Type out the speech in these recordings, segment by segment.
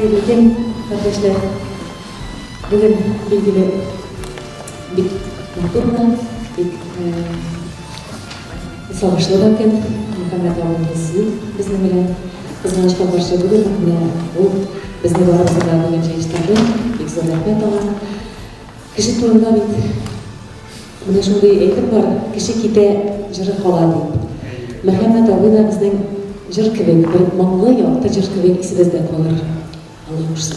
Sevgili kardeşler, bugün bilgili bir nokturla, bir savaşlı vakit, Muhammed Abdülhamid bizden bilen kızmançka karşı bugün bu bizni aramızda bugün çeşitleri bir zor rahmet alan. Kişi turunda bir buna şunday eğitim var, kişi kite jırı kala deyip. Muhammed Abdülhamid bizden jır kıvek, bir mamlı yaptı jır kıvek isi bizde kalır. Allah uçsa.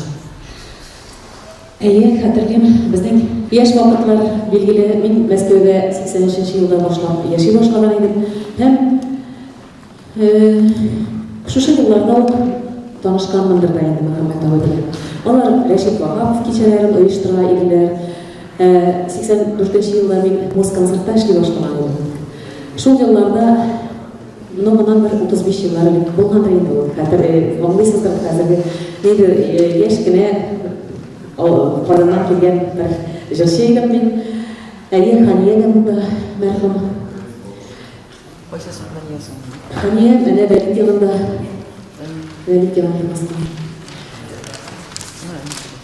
Hatırlayayım, bizden yaş vakitler bilgili, ben Mesköv'de 83. yılda yaşay başlagan edim. Hem şu yıllarda tanışkanmandır da endi Muhammed Abdülhamid. Onlar Reşit Vahap keçelerin uyuştura ediler. 84. yılda ben Moskoncert'ta işley başlagan edim. Şu yıllarda bundan bir 35 yılları bolgandır endi o. Hatır, anlaysızdır hazırda. Neydi, yaşkine Paradan kelgen bir jırşeydim men. Haniye da merhum. Haniye mene Velit yılında. Velit yılında.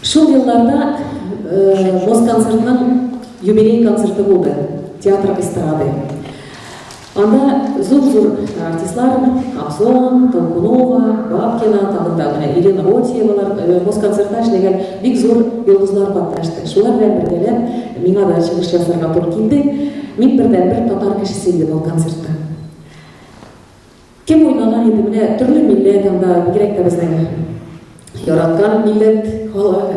Şu yıllarda Moskoncert'nın юбилей konserti oldu. Tiyatro estrada. Anda zor artistlar, Akson, Толкунова, Бабкина, Irina Rotyevalar Moskoncert'ta işleyen big zor yıldızlar patlaştı. Şular bilen birgeler, mena da çıkış jasarga to'g'ri keldi. Men birden bir tatar kişisi edim o konsertda. Kim oynagan endi mine turli millet, anda gerek de bizning yaratgan millet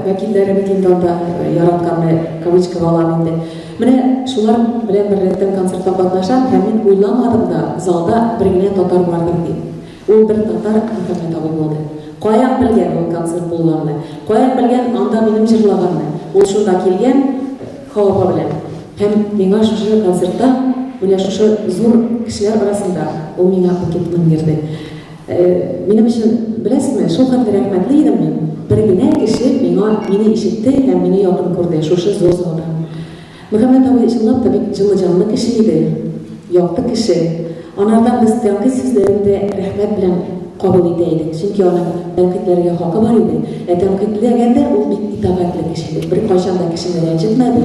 vakillari bekendanda yaratganni kavычка alam endi. Mine şular bilen bir retten konsertda patlaşan, men oylamadım da zalda birgine tatar vardır deyip. O bir tatar Muhammed Abdülhamid oldu. Koyan bilgen o konsert bolganını, koyan bilgen anda benim jırlaganını. O şunda kelgen hava bilen. Hem mena şu konsertda mine şu zor kişiler arasında o mena paketini berdi. Benim için bilesizmi, şu kadar rahmetli edim men. Birgine kişi meni işitti hem meni yakın gördü. Şu zor zalda. Muhammed Abdülhamid tabii жылы canlı kişiydi. Yaktı kişi. Onlardan biz tənqid sözlerinde rahmet bilen kabul edeydik. Çünkü onun tənqidlerine hakkı var idi. Tənqidlerinde o bir itaatli kişiydi. Bir kaçanda kişini rencitmedi.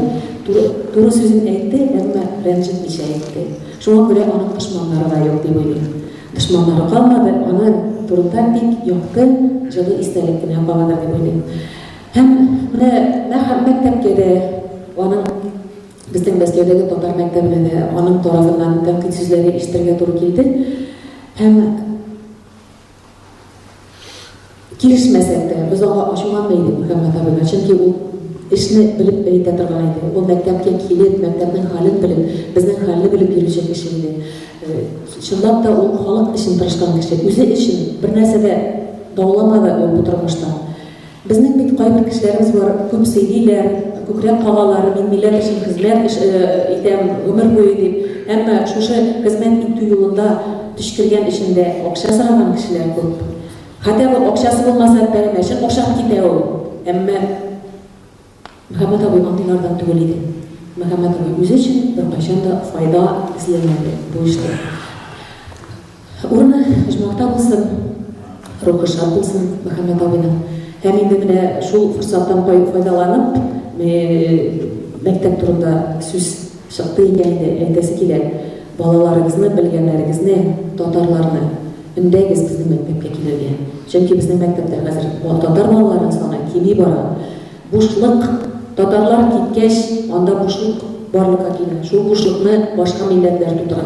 Doğru sözünü etti ama rencitmişe etti. Şuna göre onun düşmanları da yok diye oylayım. Düşmanları kalmadı. Onun durumda dik yoktu. Жылы istelikini yapamadır diye oylayım. Hem mektepke de onun bizden Mesköv'deki Tatar mektebine de onun tarafından tənqid sözleri iştirge doğru geldi. Hem kilişmesek de biz ona aşılanmaydı Muhammed Abdülhamid. Çünkü o işini bilip eğitirgen idi. O mektepke kilip, mektebin halini bilip, bizden halini bilip yürüyecek kişiydi. Şundap da o halk için tırışkan kişi. Özü için bir nesede dağılamadı o bu durmuşta. Bizden bir kayıp kişilerimiz var, köp seydiler, kökrek kağaları, men millet için hizmet etem, ömür boyu deyip, ama şu hizmet ettiği yolunda düşkürgen içinde okşa sıragan kişiler köp. Hatta bu okşası olmasa benim için okşap gide o. Ama Muhammed Abdülhamid antilardan tügüliydi. Muhammed Abdülhamid özü için bir kaçan da fayda izlemedi bu işte. Orna icmakta bulsun, ruhu şart bulsun Muhammed Abdülhamid. Hem indi mine şu fırsattan faydalanıp mektep turunda söz çıktı endi ertesi kile balalarınızı, bilgenlerinizni, tatarlarını ündəgiz bizning mektepke kelirgen. Çünkü bizning mektepte hazır tatar balaların sonu kemi bara. Boşluk, tatarlar ketkeş, onda boşluk barlıkka kelir. Şu boşlukni boshqa milletler tutura.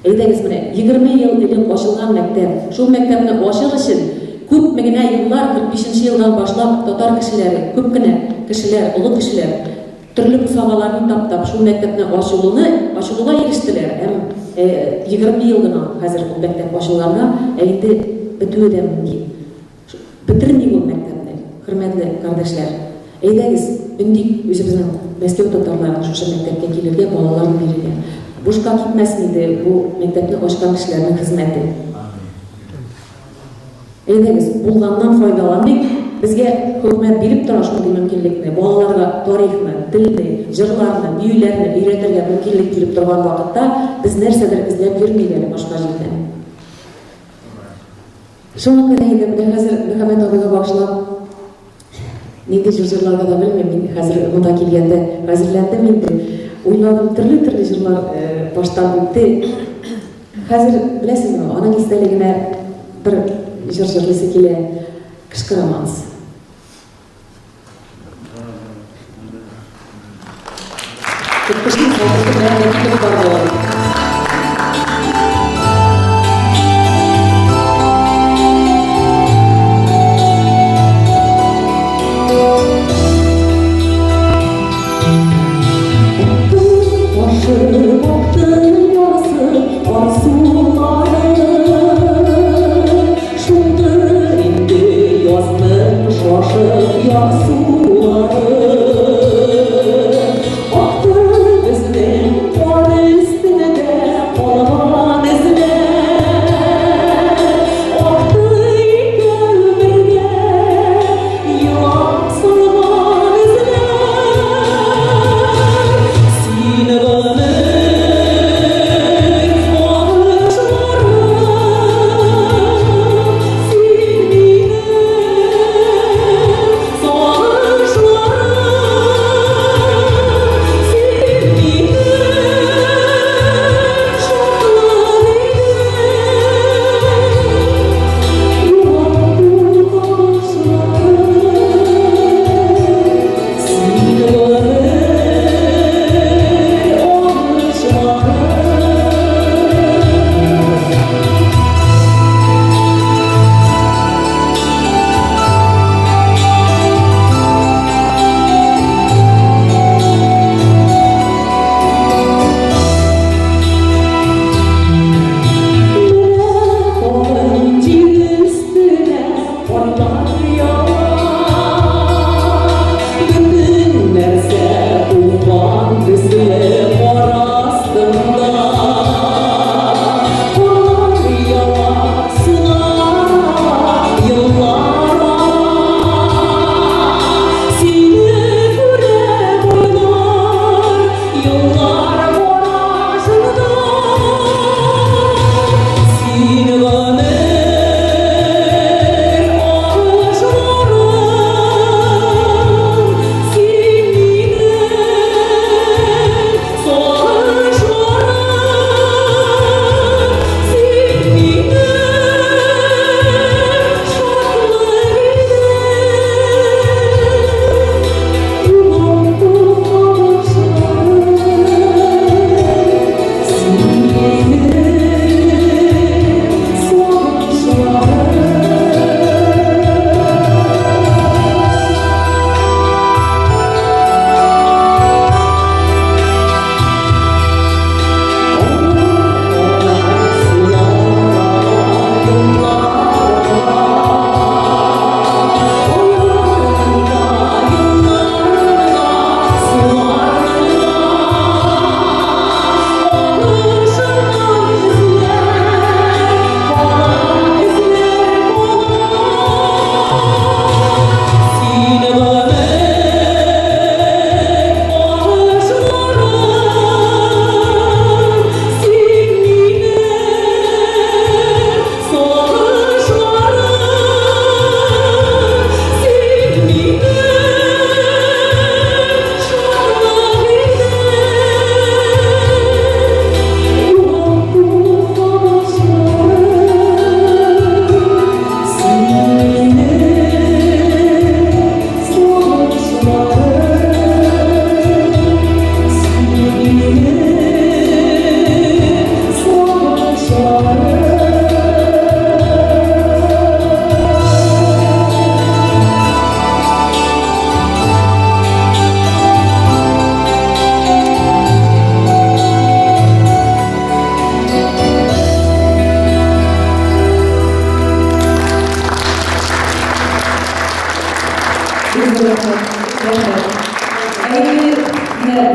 Eydegiz mine 20 yıl ilip açılgan mektep. Şu mektepni açır için köpmegine yıllar 45. yıldan başlap tatar kişileri, köpgine kişiler, ulu kişiler türlü müsabakalarını taptap şu mektepne açılığa eriştiler. Hem 20 yıldan hazır bu mektep açılganda endi bütüğü de mümkün. Bitirmeyi bu mektepni, hürmetli kardeşler. Eydegiz, ündik özümüzün Meskev tatarlarının şu mektepke kelirge balaların verilgen. Boşqa gitmesmeydi bu mektepni açkan kişilerin hizmeti. Eydegiz, bulgandan faydalandık. Bizge hükümet berip tura şunday mümkinlikni, balalarga tarixni, dilni, jırlarni, büyülerini öğretirge mümkinlik berip turgan vaqtda biz nersedir izlep yürmeyeli başka yerden. Şuna kadar endi hazır Muhammed Abdülhamid'e başlap Нинди жырларга да билмейм, мен азыр мында келгенде азырландым инде. Ойладым, түрлі жырлар баштан өтті. Қазір білесің, анаң естелігіне бір жыр жырлысы келе кышкырамаңыз. Кышкырын салғызды бәрі әкеліп бар болады.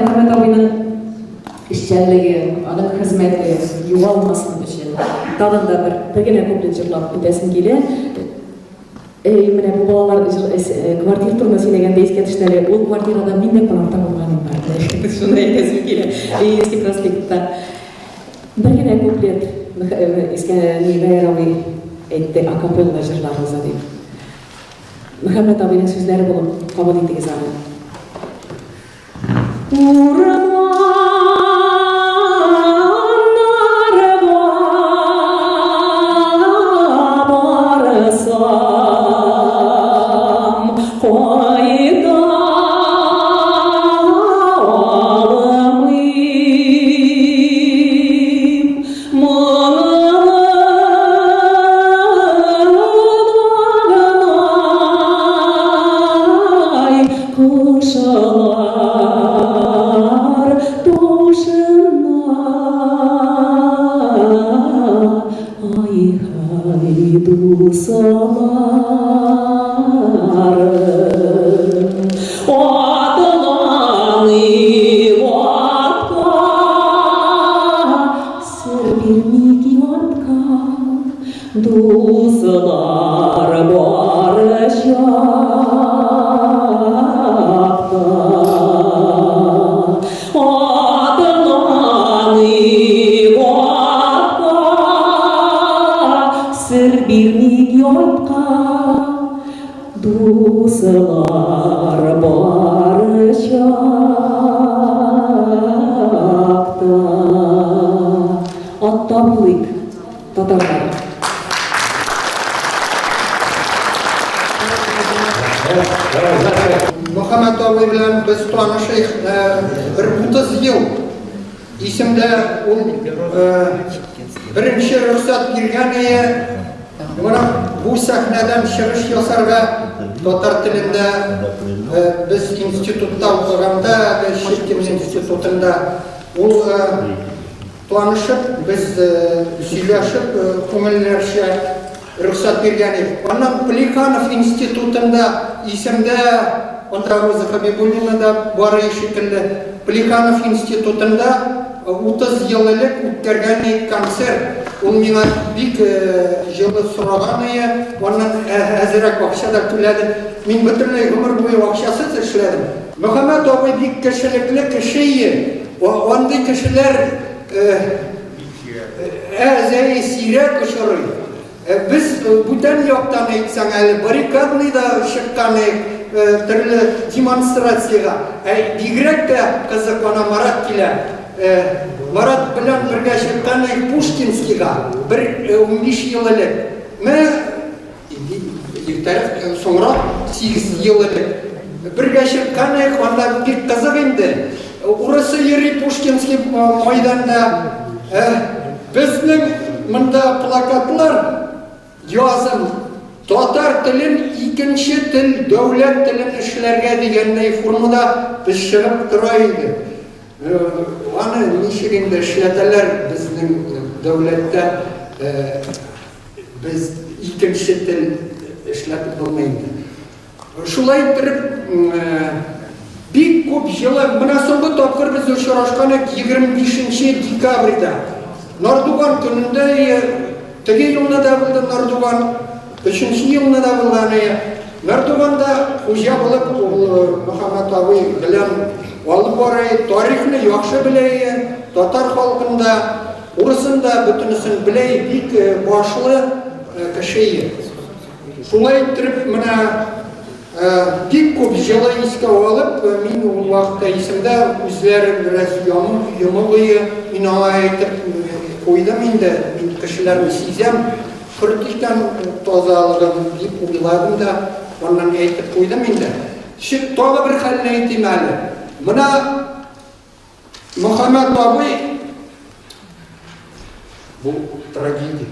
Muhammed abinin işçiliği, onun hizmeti, yuvalmasının için dalında bir gene komplet jıрлап өтесім келе. Міне бұл балалар квартира тұрмасы дегенде ескертіштері, ол квартирада мен де қонақта болғаным бар. Шуны айтасым келе. Ескі проспектта. Bir gene komplet Гаярауи айтты акапелла жырларымызда деп. Мөхәммәт абыйның сүзләре булып кабул итегез аны. Мөхәммәт абый белән без танышыйк бер 30 ел. Исемдә ул беренче рөхсәт биргән менә бу сәхнәдән чыгыш ясарга татар телендә без институтта укыганда, Шевкин институтында ул танышып, без сөйләшеп, күңелләрчә рөхсәт биргән идек. Аннан Плеханов институтында исемдә Анда Роза Хабибуллина да бары шикелле. Плеханов институтында 30 ел элек үткәргән концерт. Ул миңа бик җылы сораган иде. Аннан әзрәк акча да түләде. Мин бөтенләй гомер буе акчасыз эшләдем. Мөхәммәт абый бик кешелекле кеше. Андый кешеләр әзәй сирәк очрый. Без бүтән яктан әйтсәң әле баррикадный да чыккан төрле демонстрациягә. Бигрәк тә кызыклана Марат килә. Марат белән бергә чыккан Пушкинскийга 15 ел элек. Менә иртәрәк соңрак 8 ел элек. Бергә чыккан анда бик кызык инде. Урысы йөри Пушкинский мәйданда. Безнең монда плакатлар язым татар телен икенче тел, дәүләт телен эшләргә дигәндәй формада без чыгып тора иде. Аны ничек инде эшләтәләр безнең дәүләттә без икенче тел эшләтеп булмый инде. Шулай итеп бик күп җылы менә соңгы тапкыр без очрашкан 25 декабрьдә. Нардуган көнендә теге елны да булды Нардуган. 3-нче елны да булган. Нардуганда хуҗа булып Мөхәммәт абый белән алып барай, тарихны яхшы белә, татар халкында, урысында бөтенесен белә, бик башлы кеше. Шулай итеп менә бик күп җылы искә алып, мин ул вакытта исемдә үзләре бераз ямылый, мин әйтеп куйдым инде, мин кешеләрне сизәм. Фөртиктән тазалыгын дип уйладым да, оннан әйтеп куйдым инде. Тагы бер хәлне әйтим әле. Менә Мөхәммәт абый бу трагедия.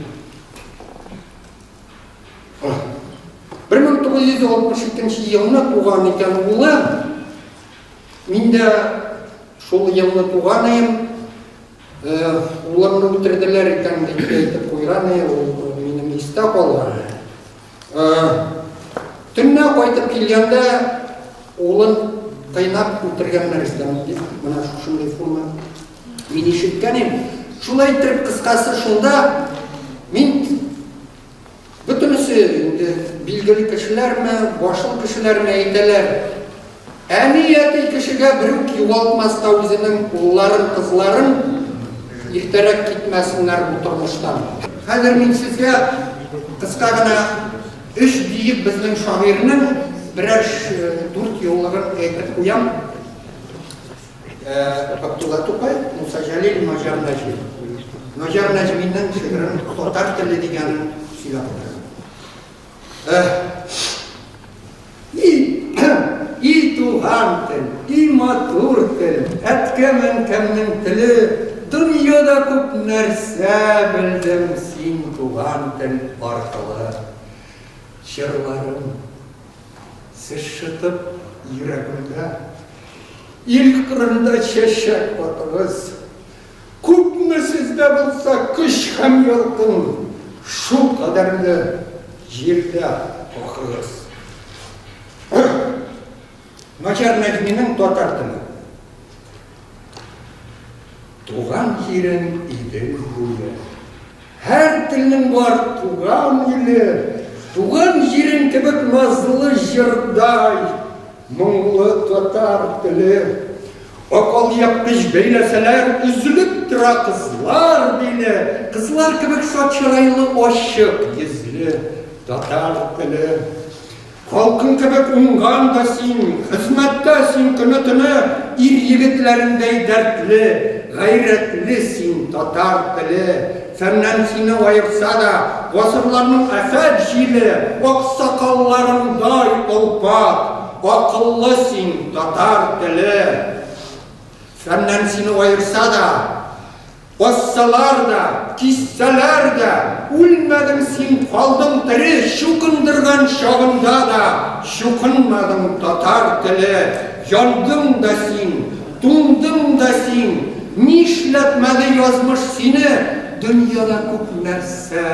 1962 елны туган икән улы. Мин дә шул елны туган идем. Улымны үтерделәр икән дип әйтеп куйган, ул минем истә калган. Төнне кайтып килгәндә улын кайнап үтергәннәр икән. Менә шундый форма мин ишеткән идем. Шулай итеп кыскасы шунда мин бөтенесе билгеле кешеләрме, башлы кешеләрме әйтәләр. Әнияте кешегә берүк югалтмаста үзенең улларын, кызларын иртәрәк китмәсеннәр бу тормыштан. Хәзер мин сезгә кыска гына Үш бейік біздің шағирының бірәр дүрт еуылығын әйтіп қоям. Абдулла Тукай, Муса Жалил, Ножар Нәжми. Ножар Нәжминнің шиғырын «Татар тілі» дегенін сөйлеп И туған тіл, и матур тіл, әткәмен кәмнің тілі, дүнияда көп нәрсә білдім сен туған тіл арқылы. Жырларым сіз шытып жүрегімді, ел қырында шешек батыңыз, көпні сізде болса күш һәм елқын, шу қадірлі жерде оқыңыз. Ножар Нәжминнің татар тілі. Туған жерін иділ гүлі, әр тілінің бар туған елі, туған жерін кебек назлы жырдай, мұңлы татар тілі. Оқал япқыш бейлеселер, үзіліп тұра қызлар белі, қызлар кебек сатшырайлы ошық езлі татар тілі. Халқын кебек ұңған да сен, қызметті сен күні-түні, ир егітлеріндей дәртлі, ғайретлі сен татар тілі. Сәннен сені айырса да, ғасырларының әфәд жилі, ақсақалларындай ұлпат, ақыллы сен татар тілі. Сәннен сені айырса да, Оссалар да, киссалар да, өлмәдің сен қалдың тірі, шүкіндірген шағында да, шүкінмәдің татар тілі. Жандың да сен, туңдың да сен, нишләтмәді язмыш сені, дүнияда көп нәрсә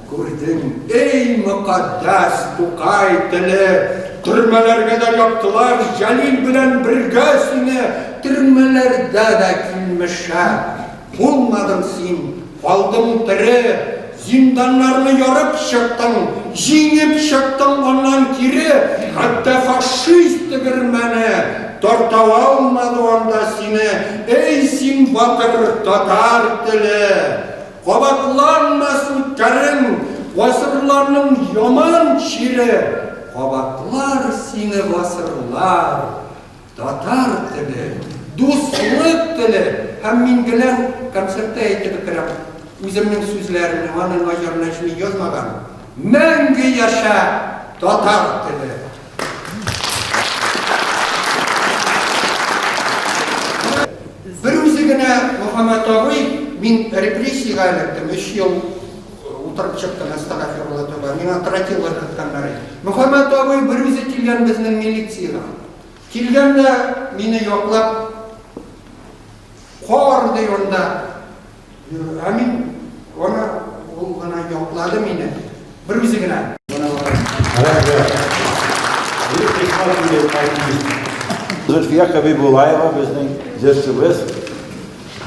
көрдің. Ей мұқаддас Тукай тілі, түрмелерге де яптылар, Жалил білән бірге сені, түрмелерде де келмешә. Болмадың сен, қалдың тірі, зинданларны ярып шықтың, жеңіп шықтың оннан кері, хатта фашист түрмені тартау алмады онда сені. Ей сен батыр татар тілі, қабатланмас өткәрің, ғасырларның яман шері, қабатлар сені ғасырлар татар тілі. Дуслық тілі, һәм мен гелән концертта әйтеп бетерәм. Үземнең сүзләремне аны Ножар Нәҗми язмаган. Мәңге яша татар теле. Бер үзе генә Мөхәммәд абый, мин репрессиягә эләктем, 3 ел утырып чыктым, астагфирулла тәүбә. Миңа тротилар кытканнар. Мөхәммәд абый бер үзе килгән безнең милициягә. Килгәндә мине яклап Қор дей онда, әмин, оны ол ғана яуқлады мені, бір өзі ғына. Зүлфия Хабибуллаева біздің зерттеуіміз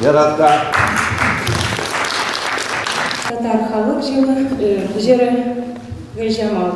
яратты. Татар халық жері Гүлжамал.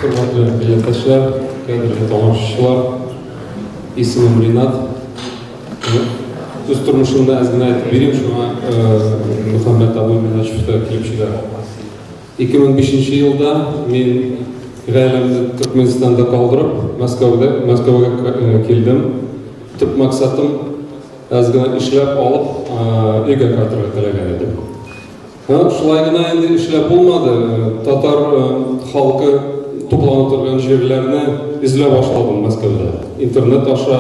Hurmatli millatdoshlar, qadrli tomoshabinlar, ismim Rinat. O'z turmushimda ozgina aytib berayim, shunga Muhammad Abu Minashevda kelibchilar. 2005-yilda men g'ayrimni Turkmanistonda qoldirib, Moskvaga keldim. Tub maqsadim ozgina ishlab olib, uyga qaytishni tilagan edim. Shulaygina endi ishlab bo'lmadi. Tatar xalqi to'planib turgan yerlarni izlay boshladim Moskvada. Internet osha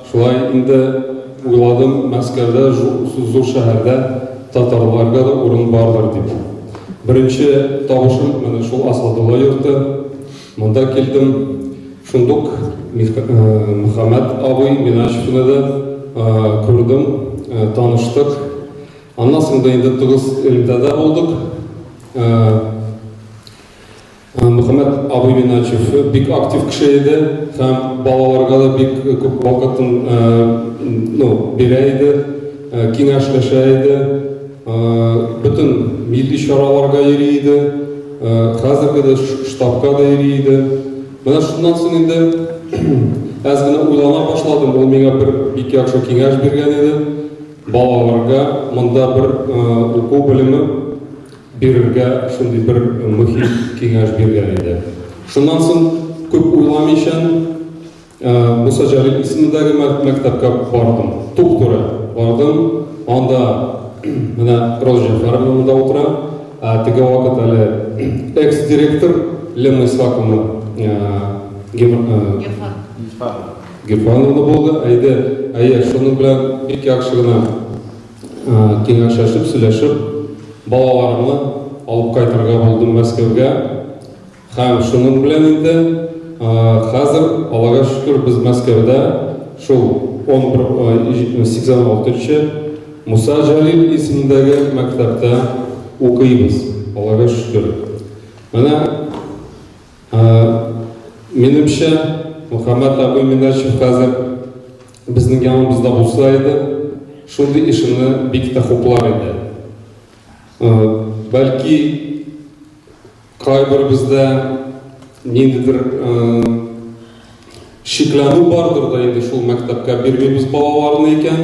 shulay endi o'yladim, Moskvada zo'r shaharda tatarlarga da o'rin bordir deb. Birinchi tovushim mana shu Asadulla yurti. Bunda keldim. Shundoq Muhammad Abu Minashevni da ko'rdim, tanishdik. Ondan sonra endi Tig'iz Ilmdada bo'ldik. Muhammad Abu Minashev bek aktiv kishi edi, ham bolalarga da bek ko'p vaqtini beraydi, kengashlaydi, butun milliy choralarga eriydi, hozirgi da shtabga da eriydi. Mana shundan so'ng endi ozgina o'ylana boshladim, u menga bir bek yaxshi kengash bergan edi. Bolalarga bunda bir o'quv bilimi berishga shunday bir muhim kengash bergan edi. Shundan so'ng ko'p o'ylamasdan Musa Jalil ismidagi maktabga bordim. To'xtura bordim. Onda mana Ro'z Jafarov unda o'tirib, tega vaqt hali ex-direktor Lena Isfakovna Girfanovna bo'ldi. Ayda shuning bilan bek yaxshigina kengashlashib, so'zlashib, bolalarimni olib qaytarga bo'ldim Moskvaga. Ham shuning bilan endi hozir Allohga shukr biz Moskvada shu 86-chi Musa Jalil ismidagi maktabda o'qiymiz. Allohga shukr. Mana menimcha Muhammad Abu Minashev hozir bizning yonimizda bo'lsa edi, shunday ishini bekda xo'plar edi. Balki qay bir bizda nimadir shiklanuv bordir da endi shu maktabga bermaymiz bolalarni ekan,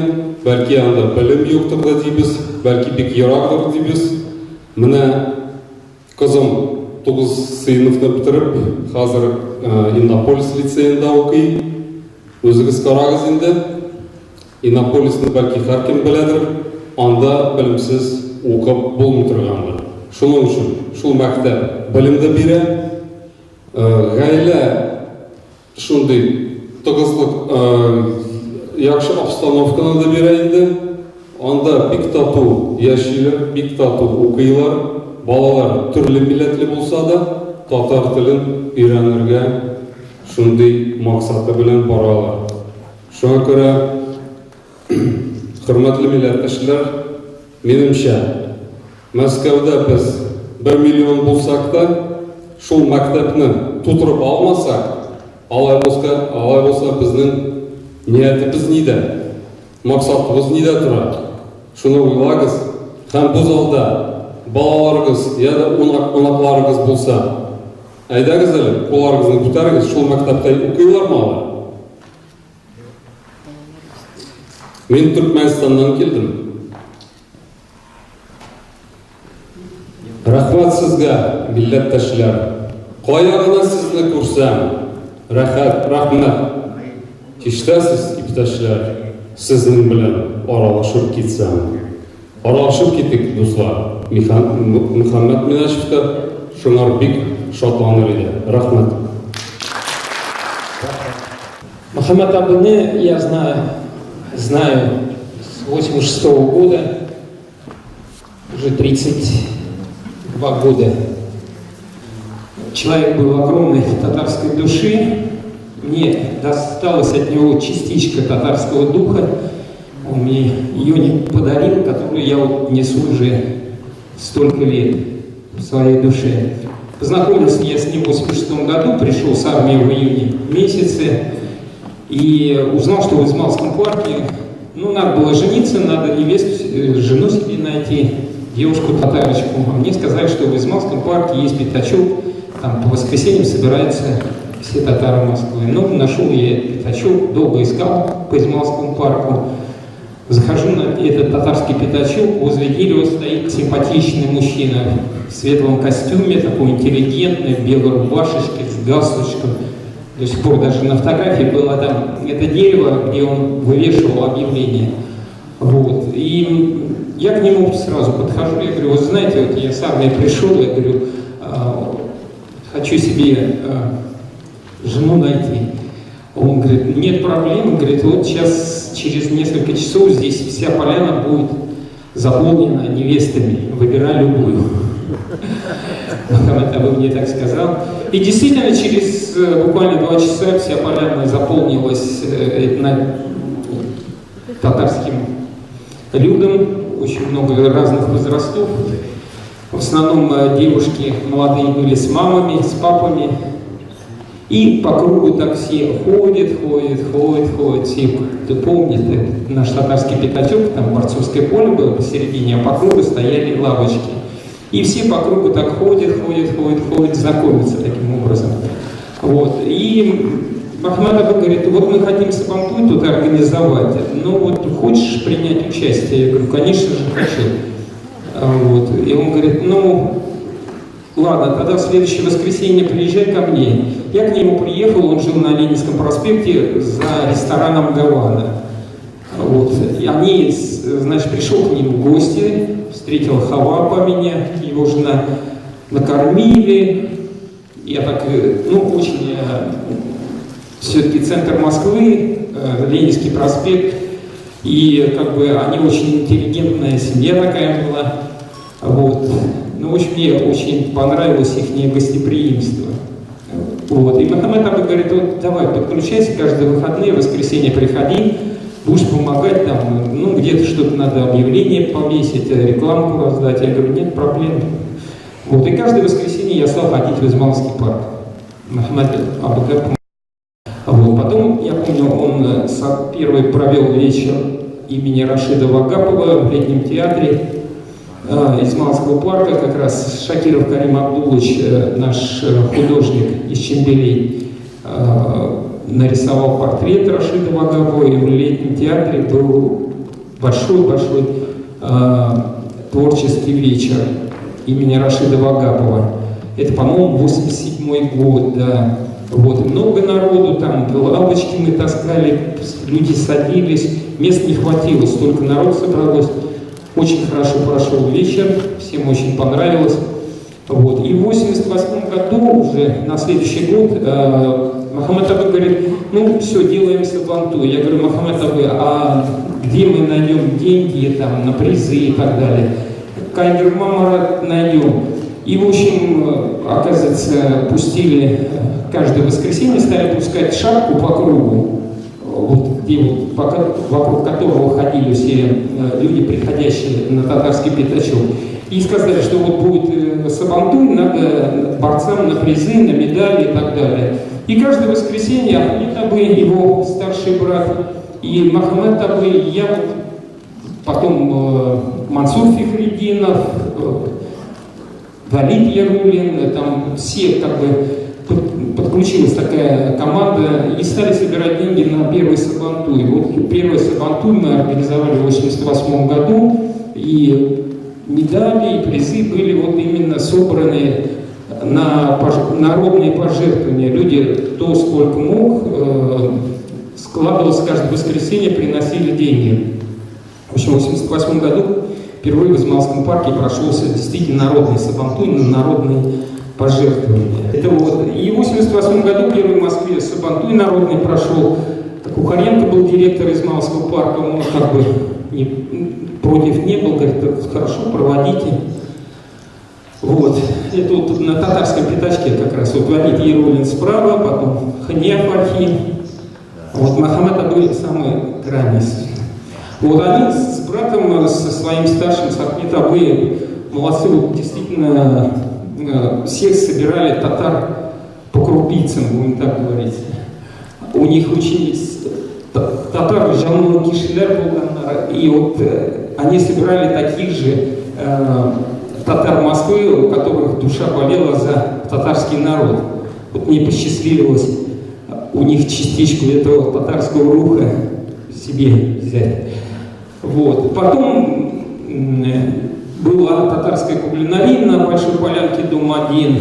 balki anda bilim yo'qdir da deymiz, balki bek yiroqdir deymiz. Mana qizim 9 sinfni bitirib, hozir Innopolis litseyida o'qiy. O'zingiz qarag'iz endi. Innopolisni balki har kim biladir, anda bilimsiz o'qib bo'lmay turganlar. Shuning uchun shu maktab bilimda bera, g'ayla shunday tig'izlik yaxshi obstanovkada bera endi. Anda bek tatuv yashaylar, bek tatuv o'qiylar. Bolalar turli millatli bo'lsa da, tatar tilini o'rganishga shunday maqsadi bilan boralar. Shunga ko'ra hurmatli millatdoshlar, menimcha Moskvada biz 1 million bo'lsak-da, shu maktabni tutirib olmasak, alay bo'lsa bizning niyatimiz nida? Maqsadimiz nida turadi? Shuni o'ylagiz. Ham bu zalda balalaringiz ya da onaqlaringiz bo'lsa, aydagiz, qo'llaringizni ko'tarigiz, shu maktabda o'qiylarmi? Men Turkmanistondan keldim. Rahmat sizga, millatdoshlar. Qoyag'ini sizni ko'rsam, rahmat. Kechirasiz, ipdoshlar. Sizning bilan oralashib ketsam. Oralashib ketdik, do'stlar. Muhammad Minashevda Shunarbek shodlanir edi. Rahmat. Мухаммад Абуни я знаю с 86-го года, уже 32 года. Человек был огромной татарской души, мне досталась от него частичка татарского духа, он мне ее подарил, которую я несу уже столько лет в своей душе. Познакомился я с ним в 86 году, пришел с армии в июне месяце, и узнал, что в Измайловском парке, надо было жениться, надо невесту, жену себе найти, девушку-татарочку. А мне сказали, что в Измайловском парке есть пятачок там по воскресеньям собираются все татары Москвы. Ну, нашел я пятачок, долго искал по Измайловскому парку. Захожу на этот татарский пятачок, возле дерева стоит симпатичный мужчина в светлом костюме, такой интеллигентный, в белой рубашечке, с галстучком. До сих пор даже на фотографии было там это дерево, где он вывешивал объявление. Вот. И я к нему сразу подхожу, я говорю, вот знаете, вот я с армии пришел, я говорю, хочу себе жену найти. Он говорит, нет проблем, он говорит, вот сейчас, через несколько часов здесь вся поляна будет заполнена невестами, выбирай любую. Мухаммед Абу мне так сказал. И действительно, через буквально 2 часа вся поляна заполнилась татарским людом, очень много разных возрастов. В основном девушки молодые были с мамами, с папами. И по кругу так все ходят. Все, кто помнит, наш татарский пятачок, там борцовское поле было посередине, а по кругу стояли лавочки. И все по кругу так ходят, знакомятся таким образом. Вот. И Махмад Абу говорит, вот мы хотим Сабантуй тут организовать, ну вот хочешь принять участие? Я говорю, конечно же хочу. Вот. И он говорит, ну ладно, тогда в следующее воскресенье приезжай ко мне. Я к нему приехал, он жил на Ленинском проспекте за рестораном «Гавана». Вот. И они, значит, пришел к нему в гости, встретил Хавапа меня, его жена, накормили. Я так, ну, очень, все-таки центр Москвы, Ленинский проспект, и как бы они очень интеллигентная семья такая была. Вот. Ну, в общем, мне очень понравилось их гостеприимство. Вот. И Мухаммед Абу говорит, вот давай, подключайся каждые выходные, в воскресенье приходи, будешь помогать там, ну, где-то что-то надо, объявление повесить, рекламку раздать. Я говорю, нет проблем. Вот. И каждое воскресенье я стал ходить в Измайловский парк. Мухаммед Абу помогал. Вот. Потом, я помню, он первый провел вечер имени Рашида Вагапова в летнем театре Измайловского парка, как раз Шакиров Карим Абдулович, наш художник из Чембелей, нарисовал портрет Рашида Вагапова, и в летнем театре был большой творческий вечер имени Рашида Вагапова. Это, по-моему, 87-й год, да. Вот, много народу, там лавочки мы таскали, люди садились, мест не хватило, столько народ собралось. Очень хорошо прошел вечер, всем очень понравилось. Вот. И в 1988 году, уже на следующий год, Мухаммед Абу говорит, ну все, делаем Сабантуй. Я говорю, Мухаммед Абу, а где мы найдем деньги там, на призы и так далее? Кайгер Мамара найдем. И, в общем, оказывается, пустили каждое воскресенье, стали пускать шапку по кругу, вот, где вот, вокруг которого ходили все люди, приходящие на татарский пятачок. И сказали, что вот будет Сабантуй, надо борцам на призы, на медали и так далее. И каждое воскресенье Ахмед Абу, его старший брат, и Мухаммед Абу, и я, потом Мансур Фихриддинов, Валид Ярулин, там все как бы подключилась такая команда и стали собирать деньги на первый Сабантуй. Вот первый Сабантуй мы организовали в 1988 году, и медали и призы были вот именно собраны на народные пожертвования. Люди, кто сколько мог, складывался каждое воскресенье, приносили деньги. В общем, в 1988 году впервые в Измайловском парке прошелся действительно народный Сабантуй на народные пожертвования. Это вот. И в 1988 году первый в Москве Сабантуй народный прошел. Кухаренко был директор Измайловского парка, он как бы против не был, говорит, хорошо, проводите. Вот. Это вот на татарском пятачке как раз. Вот Валид Ярулин справа, потом Хания Фархи. Вот Мухаммед Абу самый крайний. Вот они с братом, со своим старшим, с Ахмед Абу, молодцы, вот действительно всех собирали татар по крупицам, будем так говорить. У них очень татар Жанула Кишилер был, и вот они собирали таких же татар Москвы, у которых душа болела за татарский народ. Вот мне посчастливилось у них частичку этого татарского руха себе взять. Вот. Потом была татарская кулинария на Большой Полянке, дом 1.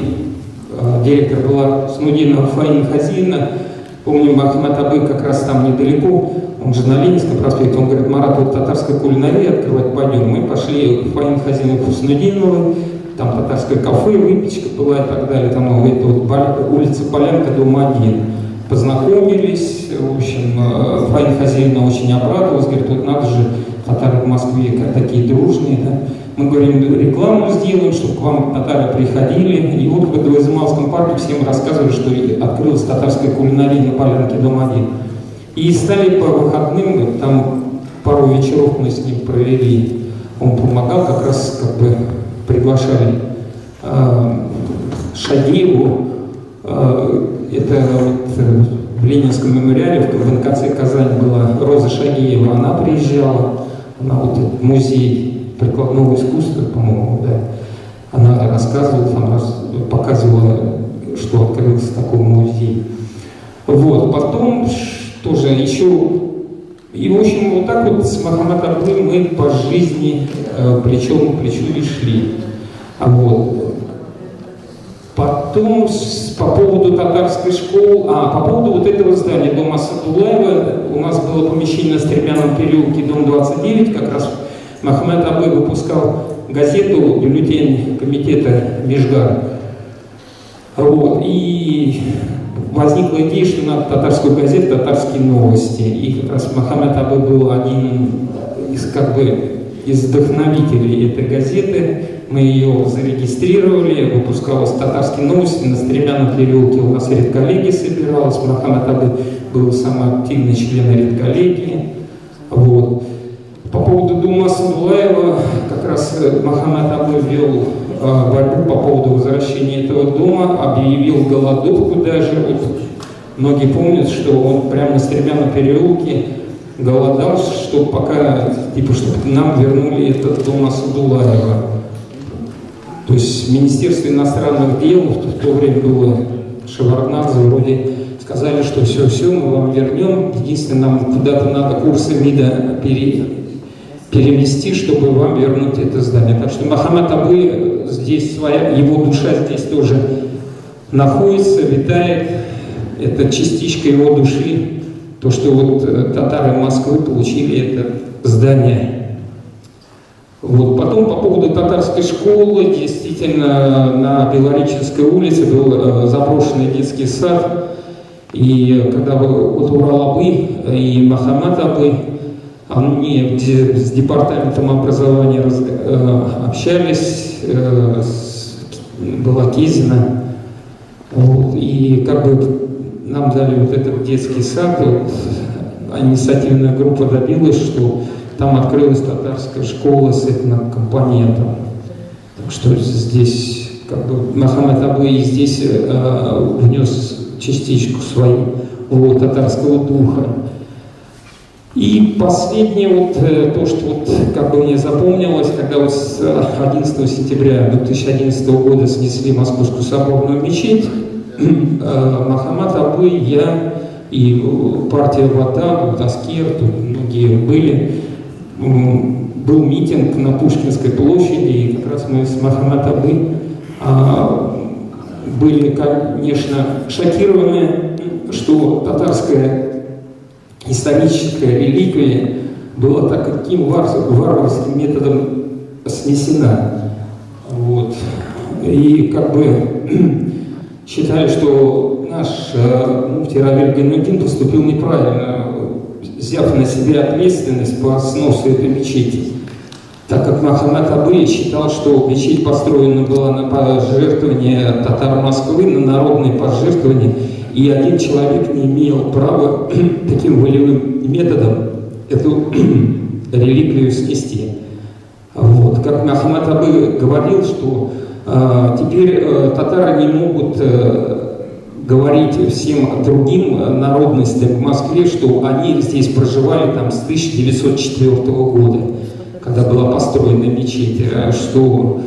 Директор была Смудинова Фаина Хазиевна. Помню, Ахмед Абы как раз там недалеко, он же на Ленинском проспекте, он говорит: Марат, вот татарская кулинария открывать пойдем. Мы пошли в Фаину Хазиевну Смудиновой, там татарское кафе, выпечка была и так далее. Там это вот улица Полянка, дом 1. Познакомились, в общем, Фаина Хазиевна очень обрадовалась, говорит: вот надо же, татары в Москве как такие дружные, да? Мы говорим, рекламу сделаем, чтобы к вам татары приходили. И вот в Измайловском парке всем рассказывали, что открылась татарская кулинария на Полянке, дом 1. И стали по выходным, там пару вечеров мы с ним провели. Он помогал, как раз как бы приглашали Шагиеву. Это вот в Ленинском мемориале в НКЦ Казань была Роза Шагиева, она приезжала, она вот этот музей прикладного искусства, по-моему, да, она рассказывала, там показывала, что открылся такой музей. Вот, потом тоже еще, и в общем вот так вот с Мохаммед Абы мы по жизни плечом к плечу и шли. Вот. Потом по поводу татарской школы, по поводу вот этого здания, дома Садулаева, у нас было помещение на Стремянном переулке, дом 29, как раз Мохаммед Абы выпускал газету, бюллетень комитета Межгар. Вот. И возникла идея, что надо татарскую газету, татарские новости. И как раз Мохаммед Абы был один из, как бы, из вдохновителей этой газеты. Мы ее зарегистрировали, выпускалась татарские новости на Стремянном переулке. У нас редколлегия собиралась. Мохаммед Абы был самый активный член редколлегии. Вот. По поводу дома Садулаева, как раз Мохаммед Абы вел борьбу по поводу возвращения этого дома, объявил голодовку даже. Вот многие помнят, что он прямо на Стремянном переулке голодал, чтобы пока, чтобы нам вернули этот дом Садулаева. То есть Министерство иностранных дел, в то время было Шеварднадзе, вроде сказали, что все, мы вам вернем. Единственное, нам куда-то надо курсы МИДа перевести, чтобы вам вернуть это здание. Так что Мохаммед Абы здесь его душа здесь тоже находится, витает. Это частичка его души. То, что вот татары Москвы получили это здание. Вот. Потом по поводу татарской школы, действительно, на Белореченской улице был заброшенный детский сад. И когда вот Урал Абы и Мохаммед Абы, они с департаментом образования общались, была Кезина, вот, и как бы нам дали вот этот детский сад, вот, инициативная группа добилась, что там открылась татарская школа с этнокомпонентом. Так что здесь как бы Мохаммед Абы и здесь внес частичку своего татарского духа. И последнее, вот то, что вот как бы мне запомнилось, когда вот с 11 сентября 2011 года снесли Московскую соборную мечеть, Мохаммед Абы, я и партия Ватан, Таскир, тут многие были, был митинг на Пушкинской площади, и как раз мы с Мохаммед Абы были, конечно, шокированы, что татарская историческая реликвия была таким варварским методом снесена. Вот. И как бы считали, что наш муфтий Равиль Гайнуддин поступил неправильно, взяв на себя ответственность по сносу этой мечети. Так как Мохаммед Абы считал, что мечеть построена была на пожертвование татар Москвы, на народные пожертвования, и один человек не имел права таким волевым методом эту реликвию снести. Вот. Как Мохаммед Абы говорил, что теперь татары не могут говорить всем другим народностям в Москве, что они здесь проживали там с 1904 года, когда была построена мечеть, что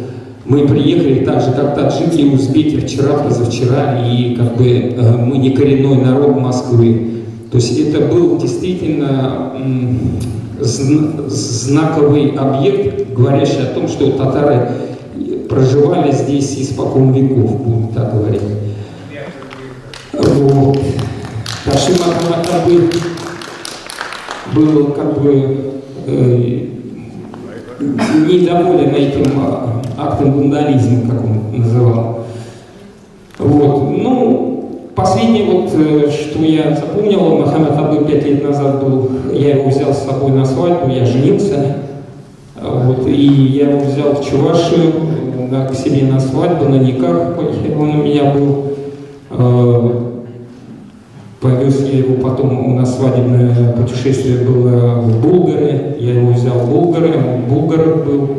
Мы приехали так же, как таджики и узбеки вчера, позавчера, и как бы мы не коренной народ Москвы. То есть это был действительно знаковый объект, говорящий о том, что татары проживали здесь испокон веков, будем так говорить. Вот. Ташим Ахматабы был как бы недоволен этим актом вандализма, как он называл. Вот. Ну, последнее, вот, что я запомнил, Мохаммед Абы 5 лет назад был, я его взял с собой на свадьбу, я женился, вот, и я его взял в Чувашию к себе на свадьбу, на никах, он у меня был. Повез я его потом, у нас свадебное путешествие было в Булгаре, я его взял в Булгары, он в Булгарах был,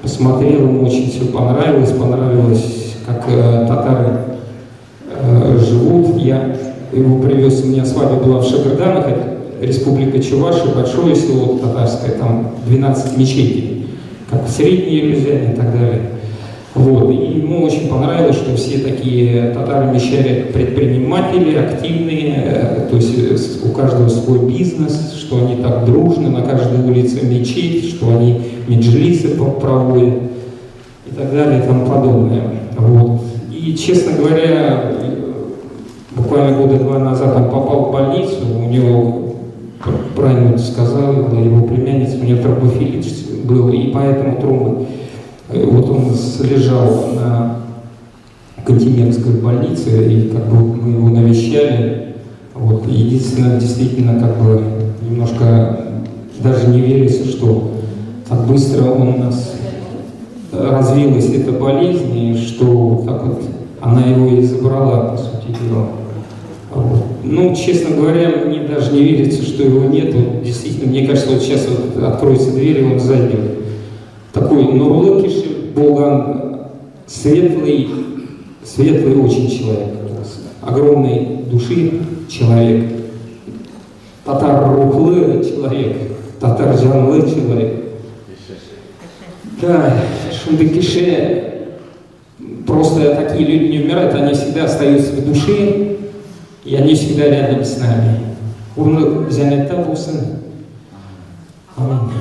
посмотрел, ему очень все понравилось, как татары живут. Я его привез, у меня свадьба была в Шагарданах, республика Чувашия, большое село татарское, там 12 мечетей, как в Средней Елизяне и так далее. Вот. И ему очень понравилось, что все такие татары-мещане предприниматели, активные, то есть у каждого свой бизнес, что они так дружно, на каждой улице мечеть, что они меджлисы проводят и так далее и тому подобное. Вот. И, честно говоря, буквально года 2 назад он попал в больницу, у него, правильно сказал, его племянница, у него тромбофилит был, и поэтому тромбы. Вот он лежал на Кантемировской больнице, и как бы мы его навещали. Вот. Единственное, действительно, как бы немножко даже не верится, что так быстро у нас развилась эта болезнь, и что так вот она его и забрала, по сути дела. Вот. Ну, честно говоря, мне даже не верится, что его нет. Вот, действительно, мне кажется, вот сейчас вот откроется дверь, и он зайдет. Такой Нурлыкиш Болган, светлый очень человек, огромной души человек, татар рухлы человек, татар жанлы человек. Да, Шундыкише, просто такие люди не умирают, они всегда остаются в душе, и они всегда рядом с нами. Он взяли табусы. Аминь.